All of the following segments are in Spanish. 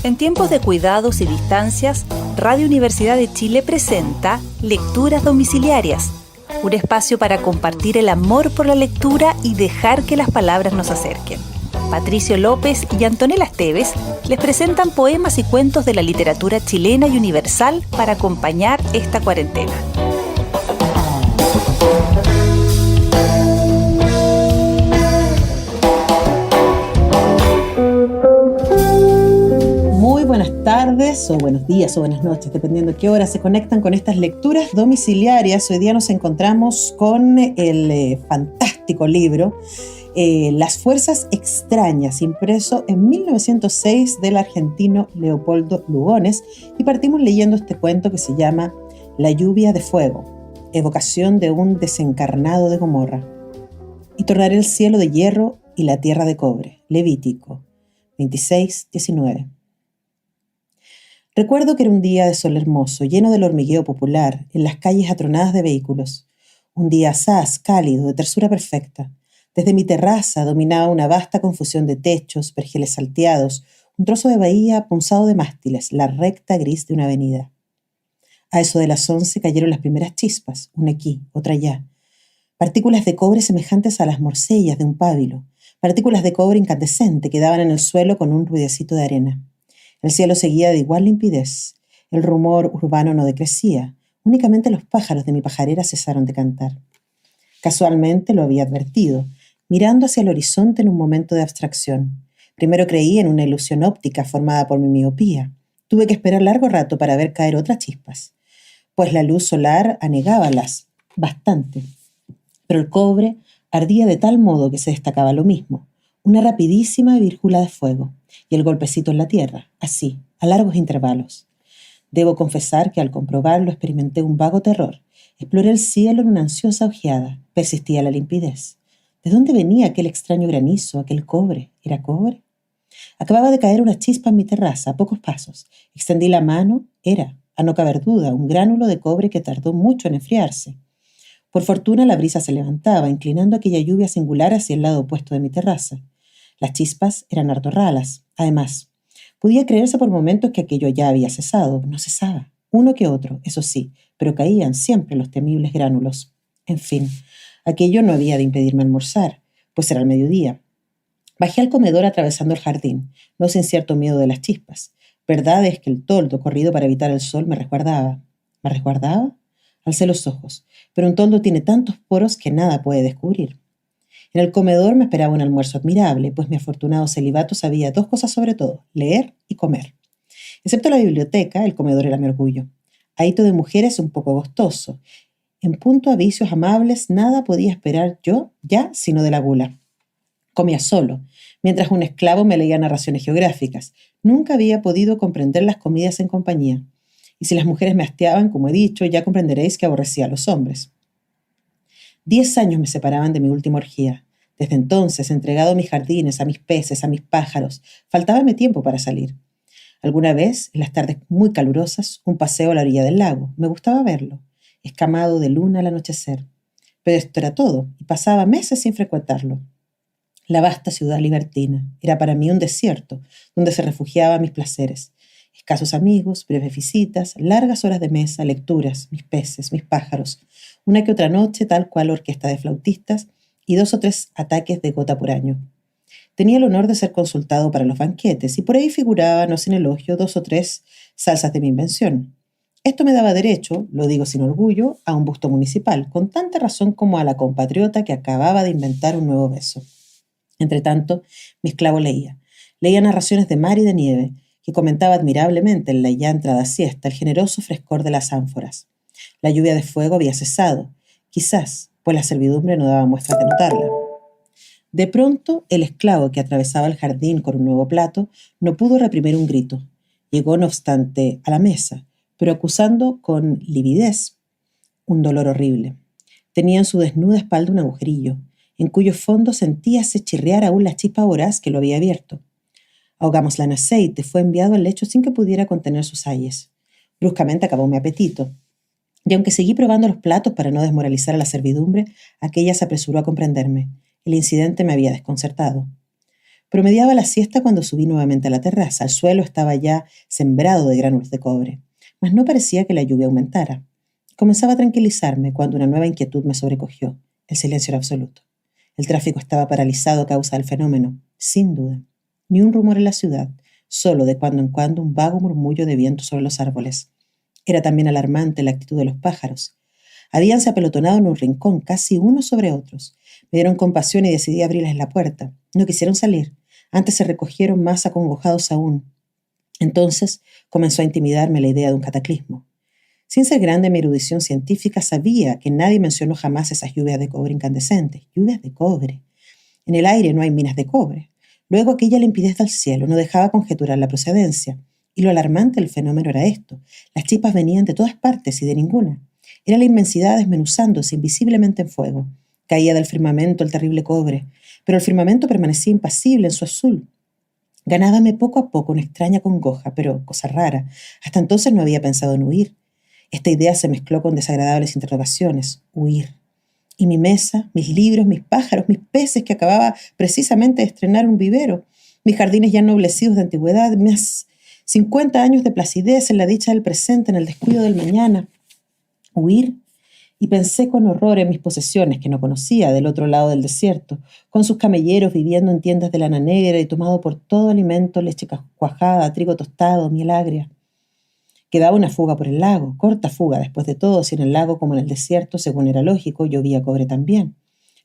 En tiempos de cuidados y distancias, Radio Universidad de Chile presenta Lecturas Domiciliarias, un espacio para compartir el amor por la lectura y dejar que las palabras nos acerquen. Patricio López y Antonella Esteves les presentan poemas y cuentos de la literatura chilena y universal para acompañar esta cuarentena. Muy buenas tardes, o buenos días, o buenas noches, dependiendo de qué hora se conectan con estas lecturas domiciliarias. Hoy día nos encontramos con el fantástico libro Las Fuerzas Extrañas, impreso en 1906 del argentino Leopoldo Lugones, y partimos leyendo este cuento que se llama La lluvia de fuego, evocación de un desencarnado de Gomorra. Y tornaré el cielo de hierro y la tierra de cobre. Levítico 26:19. Recuerdo que era un día de sol hermoso, lleno del hormigueo popular, en las calles atronadas de vehículos. Un día asaz, cálido, de tersura perfecta. Desde mi terraza dominaba una vasta confusión de techos, vergeles salteados, un trozo de bahía punzado de mástiles, la recta gris de una avenida. A eso de las 11 cayeron las primeras chispas, una aquí, otra allá. Partículas de cobre semejantes a las morcillas de un pábilo, partículas de cobre incandescente que daban en el suelo con un ruidecito de arena. El cielo seguía de igual limpidez. El rumor urbano no decrecía. Únicamente los pájaros de mi pajarera cesaron de cantar. Casualmente lo había advertido, mirando hacia el horizonte en un momento de abstracción. Primero creí en una ilusión óptica formada por mi miopía. Tuve que esperar largo rato para ver caer otras chispas, pues la luz solar anegábalas bastante. Pero el cobre ardía de tal modo que se destacaba lo mismo, una rapidísima vírgula de fuego, y el golpecito en la tierra, así, a largos intervalos. Debo confesar que al comprobarlo experimenté un vago terror. Exploré el cielo en una ansiosa ojeada. Persistía la limpidez. ¿De dónde venía aquel extraño granizo, aquel cobre? ¿Era cobre? Acababa de caer una chispa en mi terraza, a pocos pasos. Extendí la mano. Era, a no caber duda, un gránulo de cobre que tardó mucho en enfriarse. Por fortuna la brisa se levantaba, inclinando aquella lluvia singular hacia el lado opuesto de mi terraza. Las chispas eran harto ralas. Además, podía creerse por momentos que aquello ya había cesado. No cesaba. Uno que otro, eso sí, pero caían siempre los temibles gránulos. En fin, aquello no había de impedirme almorzar, pues era el mediodía. Bajé al comedor atravesando el jardín, no sin cierto miedo de las chispas. Verdad es que el toldo corrido para evitar el sol me resguardaba. ¿Me resguardaba? Alcé los ojos, pero un toldo tiene tantos poros que nada puede descubrir. En el comedor me esperaba un almuerzo admirable, pues mi afortunado celibato sabía dos cosas sobre todo: leer y comer. Excepto la biblioteca, el comedor era mi orgullo. Ahito de mujeres un poco gostoso. En punto a vicios amables, nada podía esperar yo ya sino de la gula. Comía solo, mientras un esclavo me leía narraciones geográficas. Nunca había podido comprender las comidas en compañía. Y si las mujeres me hasteaban, como he dicho, ya comprenderéis que aborrecía a los hombres. 10 años me separaban de mi última orgía. Desde entonces, entregado a mis jardines, a mis peces, a mis pájaros, faltábame tiempo para salir. Alguna vez, en las tardes muy calurosas, un paseo a la orilla del lago. Me gustaba verlo, escamado de luna al anochecer. Pero esto era todo, y pasaba meses sin frecuentarlo. La vasta ciudad libertina era para mí un desierto, donde se refugiaban mis placeres. Escasos amigos, breves visitas, largas horas de mesa, lecturas, mis peces, mis pájaros, una que otra noche tal cual orquesta de flautistas y 2 o 3 ataques de gota por año. Tenía el honor de ser consultado para los banquetes y por ahí figuraba, no sin elogio, 2 o 3 salsas de mi invención. Esto me daba derecho, lo digo sin orgullo, a un busto municipal, con tanta razón como a la compatriota que acababa de inventar un nuevo beso. Entretanto, mi esclavo leía. Leía narraciones de mar y de nieve, que comentaba admirablemente en la ya entrada siesta el generoso frescor de las ánforas. La lluvia de fuego había cesado, quizás, pues la servidumbre no daba muestras de notarla. De pronto, el esclavo que atravesaba el jardín con un nuevo plato no pudo reprimir un grito. Llegó, no obstante, a la mesa, pero acusando con lividez un dolor horrible. Tenía en su desnuda espalda un agujerillo, en cuyo fondo sentíase chirriar aún la chispa voraz que lo había abierto. Ahogámosla en aceite, fue enviado al lecho sin que pudiera contener sus ayes. Bruscamente acabó mi apetito, y aunque seguí probando los platos para no desmoralizar a la servidumbre, aquella se apresuró a comprenderme. El incidente me había desconcertado. Promediaba la siesta cuando subí nuevamente a la terraza. El suelo estaba ya sembrado de gránulos de cobre, mas no parecía que la lluvia aumentara. Comenzaba a tranquilizarme cuando una nueva inquietud me sobrecogió. El silencio era absoluto. El tráfico estaba paralizado a causa del fenómeno, sin duda. Ni un rumor en la ciudad, solo de cuando en cuando un vago murmullo de viento sobre los árboles. Era también alarmante la actitud de los pájaros. Habíanse apelotonado en un rincón, casi unos sobre otros. Me dieron compasión y decidí abrirles la puerta. No quisieron salir. Antes se recogieron más acongojados aún. Entonces comenzó a intimidarme la idea de un cataclismo. Sin ser grande mi erudición científica, sabía que nadie mencionó jamás esas lluvias de cobre incandescentes. Lluvias de cobre. En el aire no hay minas de cobre. Luego aquella limpidez del cielo no dejaba conjeturar la procedencia. Y lo alarmante del fenómeno era esto. Las chispas venían de todas partes y de ninguna. Era la inmensidad desmenuzándose invisiblemente en fuego. Caía del firmamento el terrible cobre, pero el firmamento permanecía impasible en su azul. Ganábame poco a poco una extraña congoja, pero cosa rara. Hasta entonces no había pensado en huir. Esta idea se mezcló con desagradables interrogaciones. Huir. Y mi mesa, mis libros, mis pájaros, mis peces que acababa precisamente de estrenar un vivero, mis jardines ya ennoblecidos de antigüedad, mis 50 años de placidez en la dicha del presente, en el descuido del mañana. Huir. Y pensé con horror en mis posesiones que no conocía del otro lado del desierto, con sus camelleros viviendo en tiendas de lana negra y tomado por todo alimento, leche cuajada, trigo tostado, miel agria. Quedaba una fuga por el lago, corta fuga después de todo, si en el lago como en el desierto, según era lógico, llovía cobre también.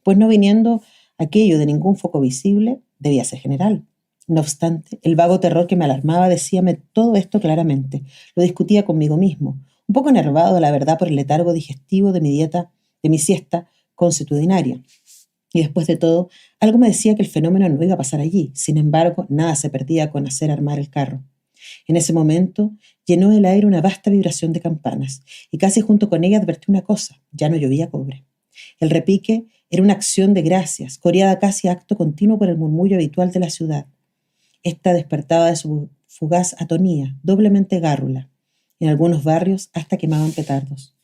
Pues no viniendo aquello de ningún foco visible, debía ser general. No obstante, el vago terror que me alarmaba decíame todo esto claramente. Lo discutía conmigo mismo, un poco enervado, la verdad, por el letargo digestivo de mi dieta, de mi siesta consuetudinaria. Y después de todo, algo me decía que el fenómeno no iba a pasar allí. Sin embargo, nada se perdía con hacer armar el carro. En ese momento, llenó el aire una vasta vibración de campanas, y casi junto con ella advertí una cosa: ya no llovía cobre. El repique era una acción de gracias, coreada casi a acto continuo por el murmullo habitual de la ciudad. Esta despertaba de su fugaz atonía, doblemente gárrula. En algunos barrios hasta quemaban petardos.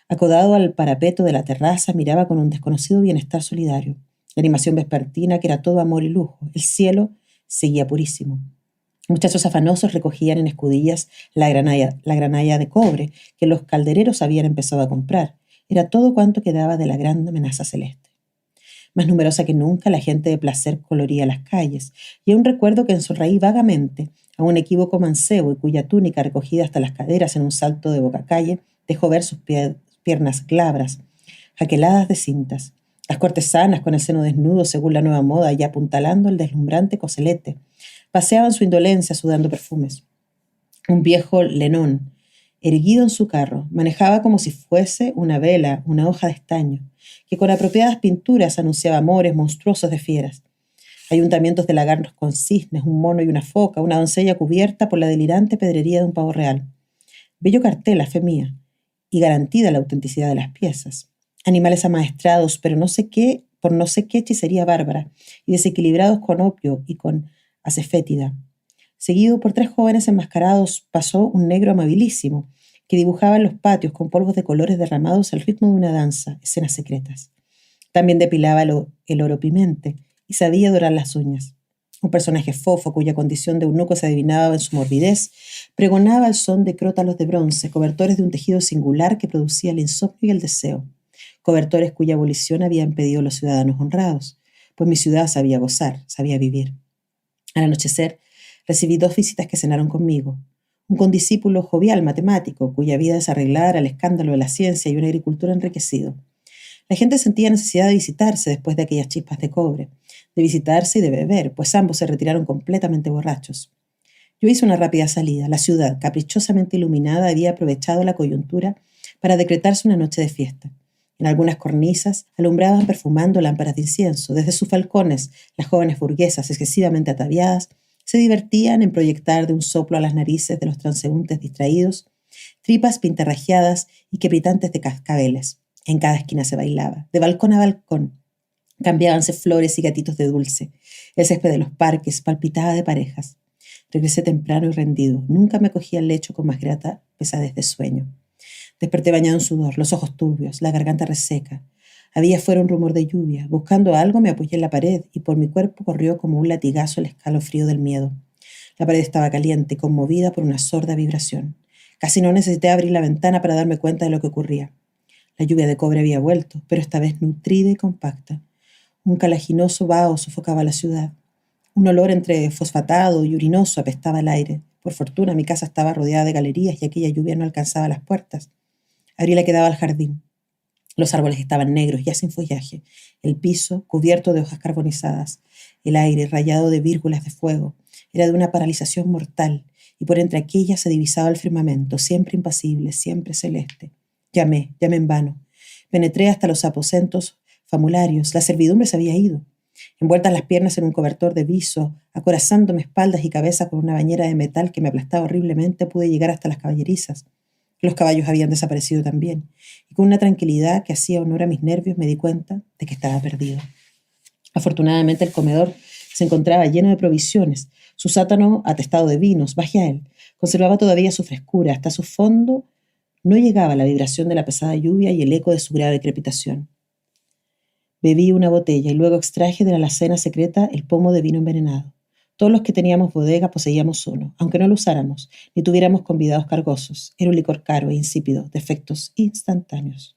Acodado al parapeto de la terraza, miraba con un desconocido bienestar solidario. La animación vespertina, que era todo amor y lujo. El cielo seguía purísimo. Muchachos afanosos recogían en escudillas la granalla de cobre que los caldereros habían empezado a comprar. Era todo cuanto quedaba de la gran amenaza celeste. Más numerosa que nunca, la gente de placer coloría las calles, y aún recuerdo que ensonreí vagamente a un equívoco mancebo y cuya túnica, recogida hasta las caderas en un salto de bocacalle, dejó ver sus piernas glabras, jaqueladas de cintas. Las cortesanas, con el seno desnudo según la nueva moda y apuntalando el deslumbrante coselete, paseaban su indolencia sudando perfumes. Un viejo lenón, erguido en su carro, manejaba como si fuese una vela, una hoja de estaño, que con apropiadas pinturas anunciaba amores monstruosos de fieras. Ayuntamientos de lagartos con cisnes, un mono y una foca, una doncella cubierta por la delirante pedrería de un pavo real. Bello cartel, a fe mía, y garantida la autenticidad de las piezas. Animales amaestrados, pero por no sé qué hechicería bárbara, y desequilibrados con opio y con acefétida. Seguido por 3 jóvenes enmascarados, pasó un negro amabilísimo, que dibujaba en los patios con polvos de colores derramados al ritmo de una danza, escenas secretas. También depilaba el oro pimente y sabía dorar las uñas. Un personaje fofo, cuya condición de eunuco se adivinaba en su morbidez, pregonaba al son de crótalos de bronce, cobertores de un tejido singular que producía el insomnio y el deseo. Cobertores cuya abolición habían pedido los ciudadanos honrados, pues mi ciudad sabía gozar, sabía vivir. Al anochecer, recibí 2 visitas que cenaron conmigo. Un condiscípulo jovial matemático, cuya vida desarreglada era el escándalo de la ciencia y una agricultura enriquecido. La gente sentía necesidad de visitarse después de aquellas chispas de cobre, de visitarse y de beber, pues ambos se retiraron completamente borrachos. Yo hice una rápida salida. La ciudad, caprichosamente iluminada, había aprovechado la coyuntura para decretarse una noche de fiesta. En algunas cornisas alumbraban perfumando lámparas de incienso. Desde sus balcones, las jóvenes burguesas, excesivamente ataviadas, se divertían en proyectar de un soplo a las narices de los transeúntes distraídos tripas pintarrajeadas y crepitantes de cascabeles. En cada esquina se bailaba, de balcón a balcón. Cambiábanse flores y gatitos de dulce. El césped de los parques palpitaba de parejas. Regresé temprano y rendido. Nunca me cogí al lecho con más grata pesadez de sueño. Desperté bañado en sudor, los ojos turbios, la garganta reseca. Había fuera un rumor de lluvia. Buscando algo me apoyé en la pared y por mi cuerpo corrió como un latigazo el escalofrío del miedo. La pared estaba caliente, conmovida por una sorda vibración. Casi no necesité abrir la ventana para darme cuenta de lo que ocurría. La lluvia de cobre había vuelto, pero esta vez nutrida y compacta. Un calaginoso vaho sofocaba la ciudad. Un olor entre fosfatado y urinoso apestaba el aire. Por fortuna, mi casa estaba rodeada de galerías y aquella lluvia no alcanzaba las puertas. Abrí la que daba al jardín. Los árboles estaban negros, ya sin follaje. El piso, cubierto de hojas carbonizadas. El aire, rayado de vírgulas de fuego. Era de una paralización mortal, y por entre aquellas se divisaba el firmamento, siempre impasible, siempre celeste. Llamé en vano. Penetré hasta los aposentos famularios. La servidumbre se había ido. Envueltas las piernas en un cobertor de viso, acorazándome espaldas y cabeza con una bañera de metal que me aplastaba horriblemente, pude llegar hasta las caballerizas. Los caballos habían desaparecido también, y con una tranquilidad que hacía honor a mis nervios me di cuenta de que estaba perdido. Afortunadamente el comedor se encontraba lleno de provisiones. Su sótano, atestado de vinos, bajé a él. Conservaba todavía su frescura. Hasta su fondo no llegaba la vibración de la pesada lluvia y el eco de su grave crepitación. Bebí una botella y luego extraje de la alacena secreta el pomo de vino envenenado. Todos los que teníamos bodega poseíamos uno, aunque no lo usáramos, ni tuviéramos convidados cargosos. Era un licor caro e insípido, de efectos instantáneos.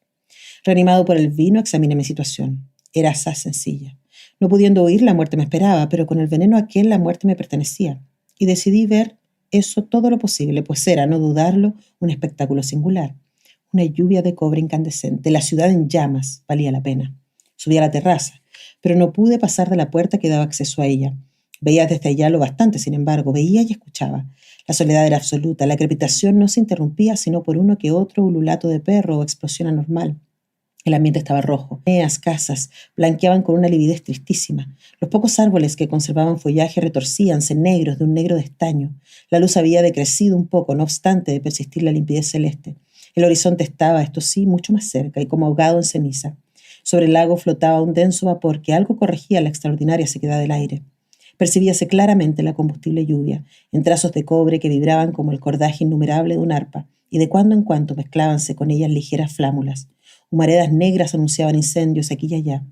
Reanimado por el vino, examiné mi situación. Era asaz sencilla. No pudiendo huir, la muerte me esperaba, pero con el veneno aquel la muerte me pertenecía. Y decidí ver eso todo lo posible, pues era, no dudarlo, un espectáculo singular. Una lluvia de cobre incandescente, la ciudad en llamas, valía la pena. Subí a la terraza, pero no pude pasar de la puerta que daba acceso a ella. Veía desde allá lo bastante, sin embargo, veía y escuchaba. La soledad era absoluta, la crepitación no se interrumpía sino por uno que otro ululato de perro o explosión anormal. El ambiente estaba rojo. Las casas blanqueaban con una lividez tristísima. Los pocos árboles que conservaban follaje retorcíanse negros de un negro de estaño. La luz había decrecido un poco, no obstante de persistir la limpidez celeste. El horizonte estaba, esto sí, mucho más cerca y como ahogado en ceniza. Sobre el lago flotaba un denso vapor que algo corregía la extraordinaria sequedad del aire. Percibíase claramente la combustible lluvia, en trazos de cobre que vibraban como el cordaje innumerable de un arpa, y de cuando en cuando mezclábanse con ellas ligeras flámulas. Humaredas negras anunciaban incendios aquí y allá.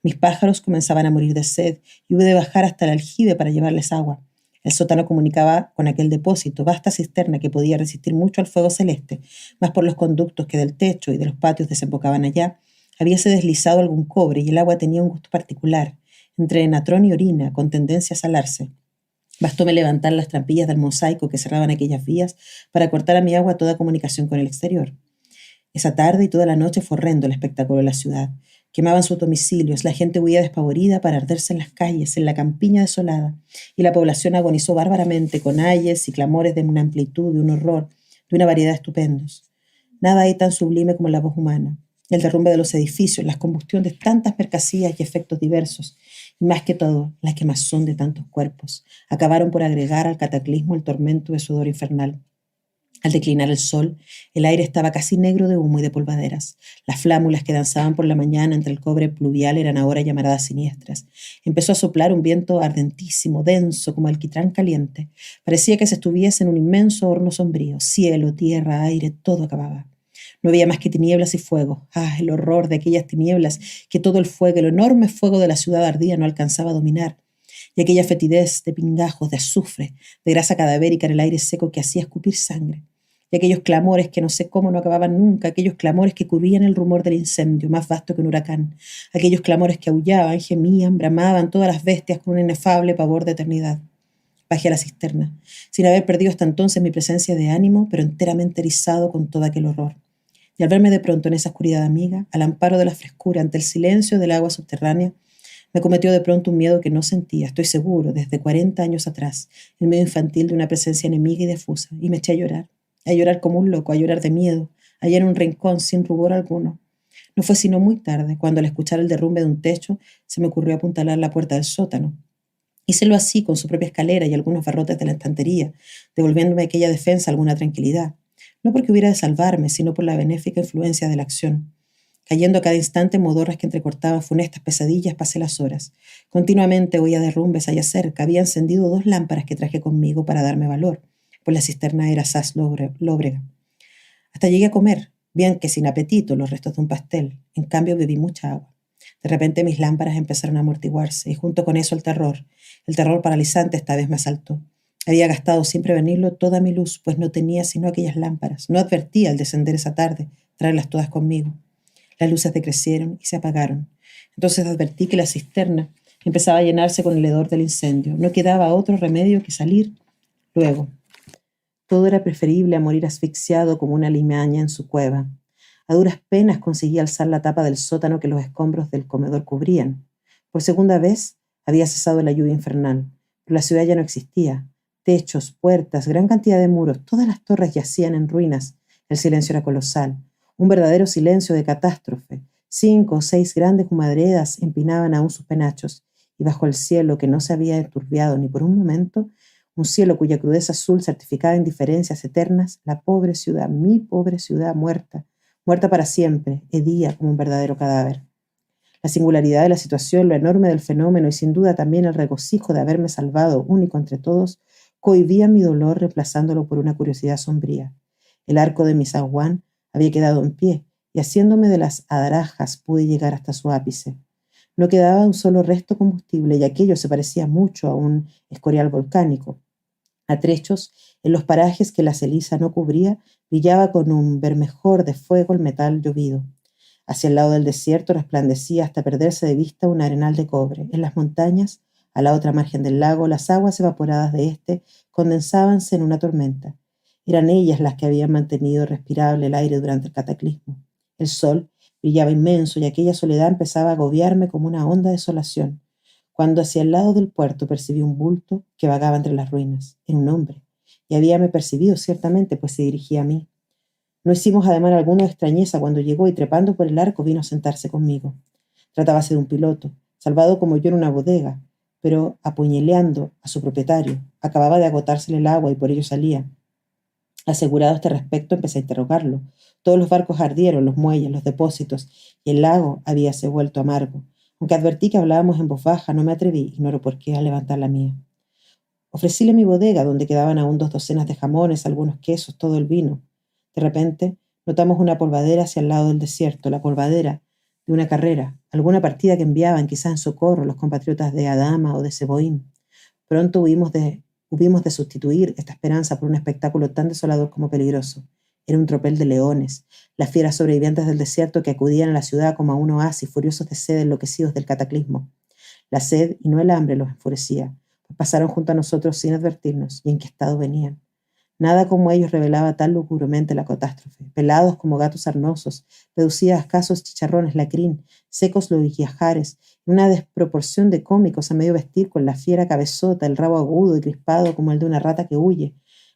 Mis pájaros comenzaban a morir de sed y hube de bajar hasta el aljibe para llevarles agua. El sótano comunicaba con aquel depósito, vasta cisterna que podía resistir mucho al fuego celeste, mas por los conductos que del techo y de los patios desembocaban allá, habíase deslizado algún cobre y el agua tenía un gusto particular, entre natrón y orina, con tendencia a salarse. Bastóme levantar las trampillas del mosaico que cerraban aquellas vías para cortar a mi agua toda comunicación con el exterior. Esa tarde y toda la noche fue horrendo el espectáculo de la ciudad. Quemaban sus domicilios, la gente huía despavorida para arderse en las calles, en la campiña desolada, y la población agonizó bárbaramente con ayes y clamores de una amplitud, de un horror, de una variedad estupendos. Nada hay tan sublime como la voz humana. El derrumbe de los edificios, la combustión de tantas mercancías y efectos diversos, y más que todo, la quemazón de tantos cuerpos, acabaron por agregar al cataclismo el tormento de sudor infernal. Al declinar el sol, el aire estaba casi negro de humo y de polvaderas. Las flámulas que danzaban por la mañana entre el cobre pluvial eran ahora llamaradas siniestras. Empezó a soplar un viento ardentísimo, denso, como alquitrán caliente. Parecía que se estuviese en un inmenso horno sombrío. Cielo, tierra, aire, todo acababa. No había más que tinieblas y fuego. ¡Ah, el horror de aquellas tinieblas! Que todo el fuego, el enorme fuego de la ciudad ardía no alcanzaba a dominar. Y aquella fetidez de pingajos, de azufre, de grasa cadavérica en el aire seco que hacía escupir sangre. Y aquellos clamores que no sé cómo no acababan nunca, aquellos clamores que cubrían el rumor del incendio, más vasto que un huracán. Aquellos clamores que aullaban, gemían, bramaban todas las bestias con un inefable pavor de eternidad. Bajé a la cisterna, sin haber perdido hasta entonces mi presencia de ánimo, pero enteramente erizado con todo aquel horror. Y al verme de pronto en esa oscuridad amiga, al amparo de la frescura, ante el silencio del agua subterránea, me cometió de pronto un miedo que no sentía, estoy seguro, desde 40 años atrás, el miedo infantil de una presencia enemiga y difusa, y me eché a llorar como un loco, a llorar de miedo, allá en un rincón sin rubor alguno. No fue sino muy tarde, cuando al escuchar el derrumbe de un techo, se me ocurrió apuntalar la puerta del sótano. Hícelo así, con su propia escalera y algunos barrotes de la estantería, devolviéndome aquella defensa alguna tranquilidad, no porque hubiera de salvarme, sino por la benéfica influencia de la acción. Cayendo a cada instante en modorras que entrecortaban funestas pesadillas, pasé las horas. Continuamente oía derrumbes allá cerca. Había encendido 2 lámparas que traje conmigo para darme valor, pues la cisterna era asaz lóbrega. Hasta llegué a comer, bien que sin apetito, los restos de un pastel. En cambio, bebí mucha agua. De repente mis lámparas empezaron a amortiguarse y junto con eso el terror paralizante esta vez me asaltó. Había gastado sin prevenirlo toda mi luz, pues no tenía sino aquellas lámparas. No advertí al descender esa tarde traerlas todas conmigo. Las luces decrecieron y se apagaron. Entonces advertí que la cisterna empezaba a llenarse con el hedor del incendio. No quedaba otro remedio que salir luego. Todo era preferible a morir asfixiado como una limaña en su cueva. A duras penas conseguí alzar la tapa del sótano que los escombros del comedor cubrían. Por segunda vez había cesado la lluvia infernal, pero la ciudad ya no existía. Techos, puertas, gran cantidad de muros, todas las torres yacían en ruinas. El silencio era colosal, un verdadero silencio de catástrofe. 5 o 6 grandes humaredas empinaban aún sus penachos, y bajo el cielo que no se había enturbiado ni por un momento, un cielo cuya crudeza azul certificaba indiferencias eternas, la pobre ciudad, mi pobre ciudad muerta para siempre, hedía como un verdadero cadáver. La singularidad de la situación, lo enorme del fenómeno y sin duda también el regocijo de haberme salvado, único entre todos, cohibían mi dolor reemplazándolo por una curiosidad sombría. El arco de mi zaguán había quedado en pie y haciéndome de las adarajas pude llegar hasta su ápice. No quedaba un solo resto combustible y aquello se parecía mucho a un escorial volcánico. A trechos, en los parajes que la ceniza no cubría, brillaba con un bermejor de fuego el metal llovido. Hacia el lado del desierto resplandecía hasta perderse de vista un arenal de cobre. En las montañas, a la otra margen del lago, las aguas evaporadas de éste condensábanse en una tormenta. Eran ellas las que habían mantenido respirable el aire durante el cataclismo. El sol brillaba inmenso y aquella soledad empezaba a agobiarme como una honda desolación, cuando hacia el lado del puerto percibí un bulto que vagaba entre las ruinas. Era un hombre, y habíame percibido ciertamente, pues se dirigía a mí. No hicimos ademán alguno de extrañeza cuando llegó y trepando por el arco vino a sentarse conmigo. Tratábase de un piloto, salvado como yo en una bodega, pero apuñaleando a su propietario. Acababa de agotársele el agua y por ello salía. Asegurado a este respecto, empecé a interrogarlo. Todos los barcos ardieron, los muelles, los depósitos, y el lago habíase vuelto amargo. Aunque advertí que hablábamos en voz baja, no me atreví, ignoro por qué, a levantar la mía. Ofrecíle mi bodega, donde quedaban aún 2 docenas de jamones, algunos quesos, todo el vino. De repente, notamos una polvadera hacia el lado del desierto, la polvadera de una carrera, alguna partida que enviaban, quizás en socorro, los compatriotas de Adama o de Seboín. Pronto hubimos de sustituir esta esperanza por un espectáculo tan desolador como peligroso. Era un tropel de leones, las fieras sobrevivientes del desierto que acudían a la ciudad como a un oasis, furiosos de sed, enloquecidos del cataclismo. La sed y no el hambre los enfurecía, pues pasaron junto a nosotros sin advertirnos, y en qué estado venían. Nada como ellos revelaba tan lúgubremente la catástrofe. Pelados como gatos sarnosos, reducidas a escasos chicharrones lacrín, secos los viajares, una desproporción de cómicos a medio vestir con la fiera cabezota, el rabo agudo y crispado como el de una rata que huye,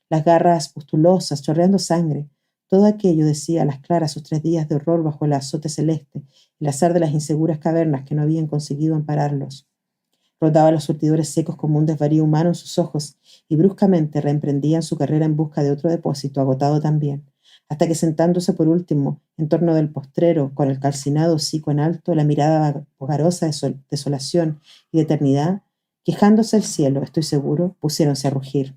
las garras pustulosas, chorreando sangre. Todo aquello decía a las claras sus 3 días de horror bajo el azote celeste, el azar de las inseguras cavernas que no habían conseguido ampararlos. Rotaba los surtidores secos como un desvarío humano en sus ojos y bruscamente reemprendían su carrera en busca de otro depósito, agotado también, hasta que sentándose por último en torno del postrero, con el calcinado hocico en alto, la mirada vagarosa de desolación y de eternidad, quejándose el cielo, estoy seguro, pusiéronse a rugir.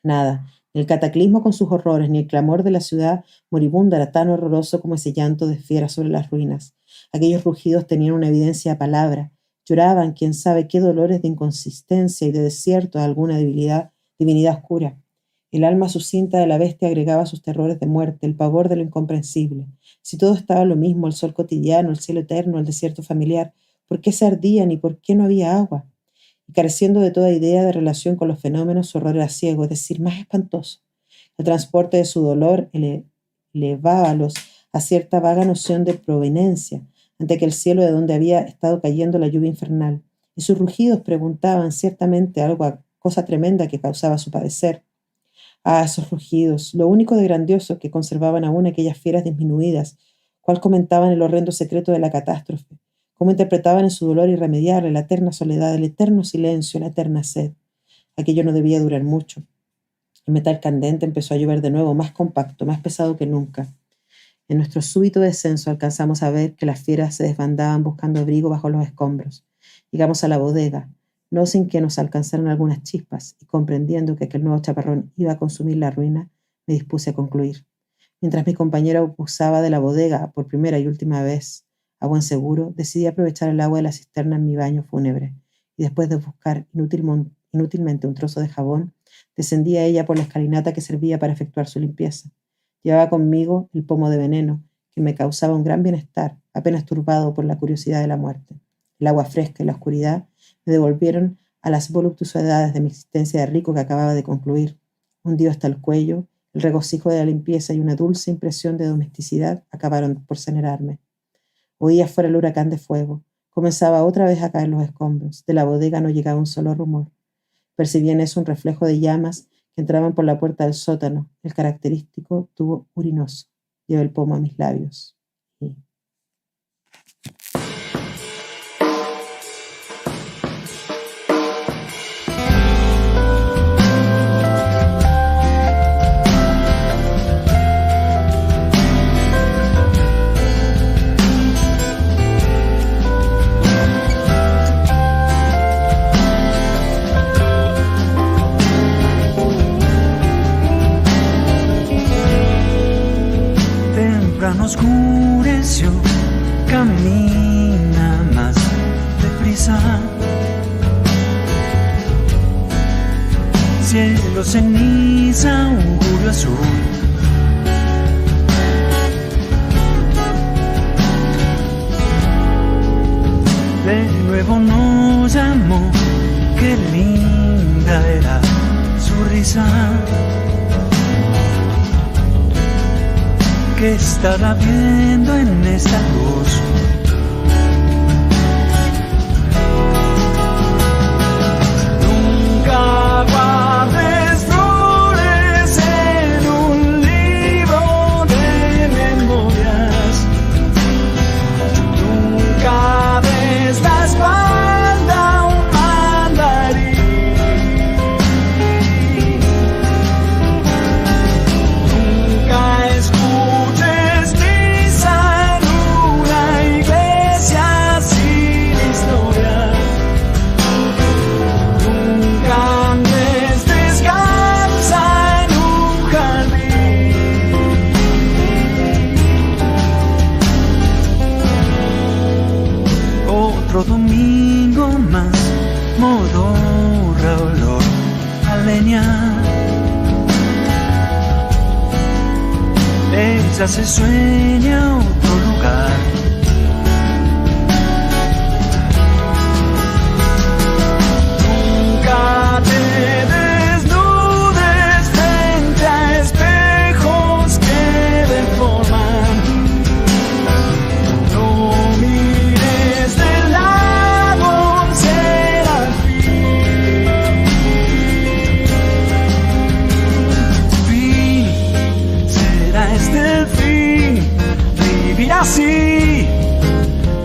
Nada, ni el cataclismo con sus horrores, ni el clamor de la ciudad moribunda era tan horroroso como ese llanto de fiera sobre las ruinas. Aquellos rugidos tenían una evidencia a palabra, lloraban quién sabe qué dolores de inconsistencia y de desierto a alguna divinidad oscura. El alma sucinta de la bestia agregaba sus terrores de muerte, el pavor de lo incomprensible. Si todo estaba lo mismo, el sol cotidiano, el cielo eterno, el desierto familiar, ¿por qué se ardían y por qué no había agua? Y careciendo de toda idea de relación con los fenómenos, su horror era ciego, es decir, más espantoso. El transporte de su dolor elevábalos a cierta vaga noción de proveniencia, ante aquel cielo de donde había estado cayendo la lluvia infernal, y sus rugidos preguntaban ciertamente algo, cosa tremenda que causaba su padecer. Ah, esos rugidos, lo único de grandioso que conservaban aún aquellas fieras disminuidas, cuál comentaban el horrendo secreto de la catástrofe, cómo interpretaban en su dolor irremediable la eterna soledad, el eterno silencio, la eterna sed. Aquello no debía durar mucho. El metal candente empezó a llover de nuevo, más compacto, más pesado que nunca. En nuestro súbito descenso alcanzamos a ver que las fieras se desbandaban buscando abrigo bajo los escombros. Llegamos a la bodega, no sin que nos alcanzaran algunas chispas, y comprendiendo que aquel nuevo chaparrón iba a consumir la ruina, me dispuse a concluir. Mientras mi compañero usaba de la bodega por primera y última vez a buen seguro, decidí aprovechar el agua de la cisterna en mi baño fúnebre y después de buscar inútilmente un trozo de jabón, descendí a ella por la escalinata que servía para efectuar su limpieza. Llevaba conmigo el pomo de veneno, que me causaba un gran bienestar, apenas turbado por la curiosidad de la muerte. El agua fresca y la oscuridad me devolvieron a las voluptuosidades de mi existencia de rico que acababa de concluir. Hundido hasta el cuello, el regocijo de la limpieza y una dulce impresión de domesticidad acabaron por generarme. Oía fuera el huracán de fuego. Comenzaba otra vez a caer los escombros. De la bodega no llegaba un solo rumor. Percibí en eso un reflejo de llamas que entraban por la puerta del sótano, el característico tubo urinoso. Llevé el pomo a mis labios. Oscureció, camina más deprisa. Cielo ceniza, augurio azul. De nuevo nos llamó, qué linda era su risa. ¿Qué estará viendo en esta luz? Nunca guardes flores en un libro de memorias. Nunca des la espalda a un mandarín. Nunca escuches misa en una iglesia sin historia. Nunca andes descalza en un jardín. Otro domingo más, modorra, olor a leña. Ella se sueña otro lugar. Nunca te desnudes frente a espejos que deforman. No mires del lado serafín. Fin, será este el fin, vivir así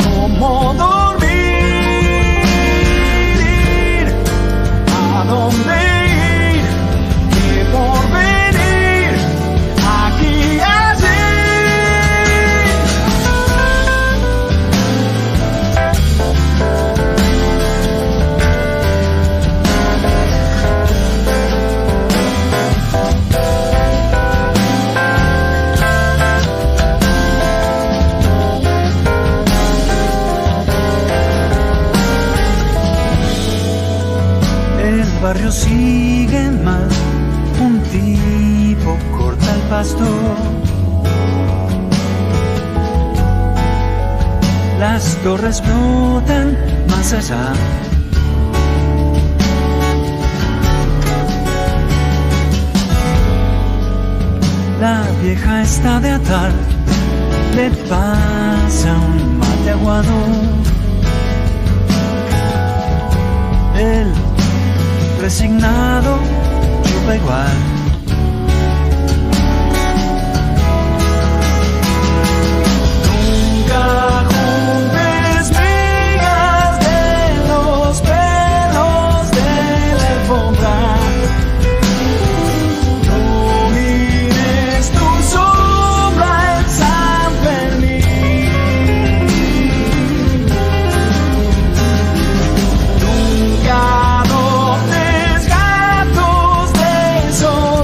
como dormir. Ir, a dónde ir, qué porvenir, aquí y allí. El barrio sigue mal, un tipo corta el pasto. Las torres flotan más allá. La vieja está de atar, le pasa un mate aguado. El resignado chupa igual. Nunca juntes migas de los pelos de la alfombra. No mires tu sombra en San Fermín. Nunca adoptes gatos de esos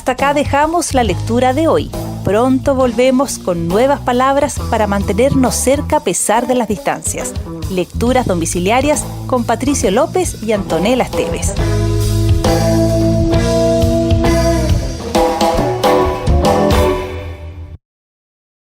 Hasta acá dejamos la lectura de hoy. Pronto volvemos con nuevas palabras para mantenernos cerca a pesar de las distancias. Lecturas domiciliarias con Patricio López y Antonella Esteves.